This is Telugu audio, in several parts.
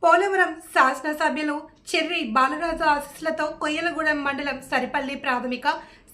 పోలవరం శాసనసభ్యులు చెర్రి బాలరాజు ఆశీస్సులతో కొయ్యలగూడెం మండలం సరిపల్లి ప్రాథమిక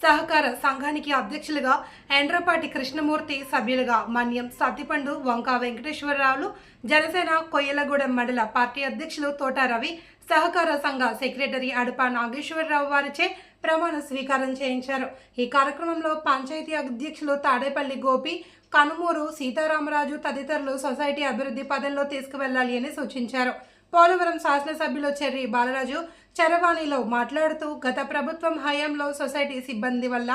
సహకార సంఘానికి అధ్యక్షులుగా ఎండ్రపాటి కృష్ణమూర్తి, సభ్యులుగా మన్యం సత్తిపండు, వంకా వెంకటేశ్వరరావులు, జనసేన కొయ్యలగూడెం మండల పార్టీ అధ్యక్షులు తోట రవి, సహకార సంఘ సెక్రటరీ అడప నాగేశ్వరరావు వారిచే ప్రమాణ స్వీకారం చేయించారు. ఈ కార్యక్రమంలో పంచాయతీ అధ్యక్షులు తాడేపల్లి గోపి, కనుమూరు సీతారామరాజు తదితరులు సొసైటీ అభివృద్ధి పదంలో తీసుకువెళ్లాలి అని సూచించారు. పోలవరం శాసనసభ్యులు చెర్రి బాలరాజు చరవాణిలో మాట్లాడుతూ, గత ప్రభుత్వం హయాంలో సొసైటీ సిబ్బంది వల్ల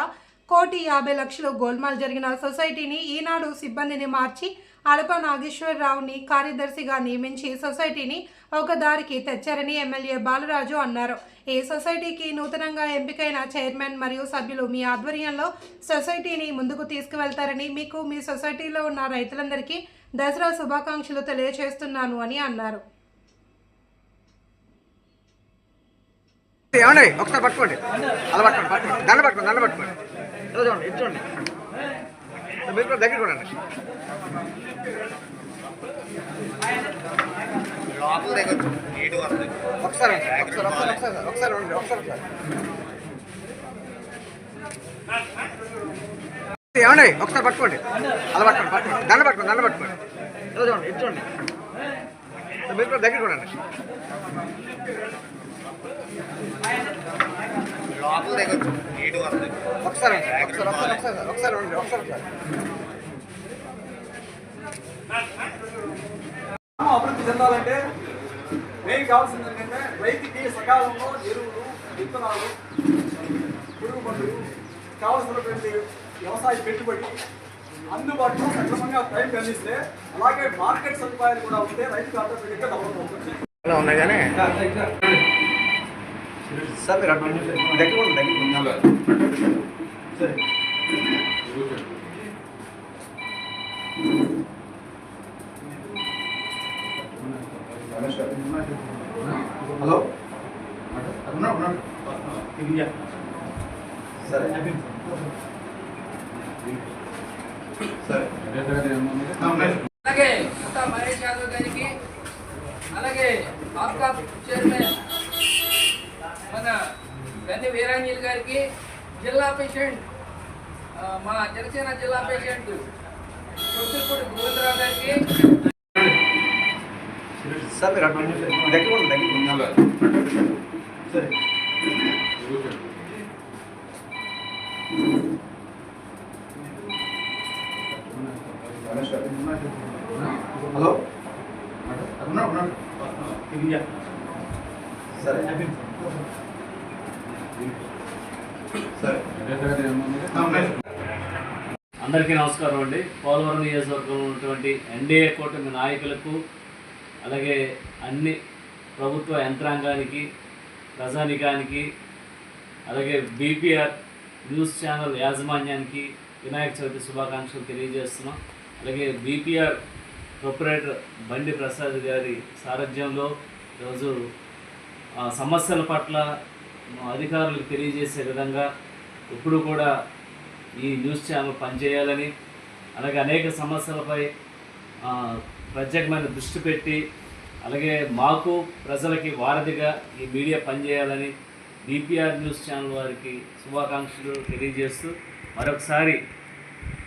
1,50,00,000 గోల్మాల్ జరిగిన సొసైటీని ఈనాడు సిబ్బందిని మార్చి అడప నాగేశ్వరరావుని కార్యదర్శిగా నియమించి సొసైటీని ఒక దారికి తెచ్చారని ఎమ్మెల్యే బాలరాజు అన్నారు. ఈ సొసైటీకి నూతనంగా ఎంపికైన చైర్మన్ మరియు సభ్యులు మీ ఆధ్వర్యంలో సొసైటీని ముందుకు తీసుకువెళ్తారని, మీకు మీ సొసైటీలో ఉన్న రైతులందరికీ దసరా శుభాకాంక్షలు తెలియజేస్తున్నాను అని అన్నారు. ఏమండి ఒకసారి పట్టుకోండి, అలా పట్టుకోండి, దండ పట్టుకోండి చూడండి, ఇది చూడండి, మీరు కూడా దగ్గర చూడండి. ఒకసారి ఏమండి ఒకసారి పట్టుకోండి, అలా పట్టుకోండి, దండ పట్టుకోండి చూడండి, ఇది చూడండి, మీరు కూడా దగ్గర చూడండి. ఒకసారి అభివృద్ధి చెందాలంటే మెయిన్ కావాల్సింది ఏంటంటే రైతుకి సకాలంలో ఎరువులు, విత్తనాలు, పురుగు మందులు, కావలసినటువంటి వ్యవసాయ పెట్టుబడి అందుబాటులో సక్రమంగా టైంకి అందిస్తే, అలాగే మార్కెట్ సదుపాయాలు కూడా ఉంటే రైతుకు ఆటోమేటిక్గా డెవలప్ అవుతుంది. ఉన్నాయి కానీ సార్ మీరు దగ్గర సరే హలో సరే అలాగే మహేష్ యాదవ్ గారికి, అలాగే ఆప్కా చైర్మన్ మన గన్ని వీరాంజలి గారికి, జిల్లా పేషెంట్ మా జనసేన జిల్లా పేషెంట్ కొద్దిపూడి గోవిందరావు గారికి, సార్ మీరు దగ్గర సరే హలో సరే అందరికీ నమస్కారం అండి. పోలవరం నియోజకవర్గంలో ఉన్నటువంటి ఎన్డీఏ కూటమి నాయకులకు, అలాగే అన్ని ప్రభుత్వ యంత్రాంగానికి, ప్రజానికానికి, అలాగే బీపీఆర్ న్యూస్ ఛానల్ యాజమాన్యానికి వినాయక చవితి శుభాకాంక్షలు తెలియజేస్తున్నాం. అలాగే బీపీఆర్ ప్రొపరేటర్ బండి ప్రసాద్ గారి సారథ్యంలో ఈరోజు సమస్యల పట్ల అధికారులకు తెలియజేసే విధంగా ఇప్పుడు కూడా ఈ న్యూస్ ఛానల్ పనిచేయాలని, అలాగే అనేక సమస్యలపై ప్రత్యేకమైన దృష్టి పెట్టి, అలాగే మాకు ప్రజలకి వారధిగా ఈ మీడియా పనిచేయాలని బీపీఆర్ న్యూస్ ఛానల్ వారికి శుభాకాంక్షలు తెలియజేస్తూ మరొకసారి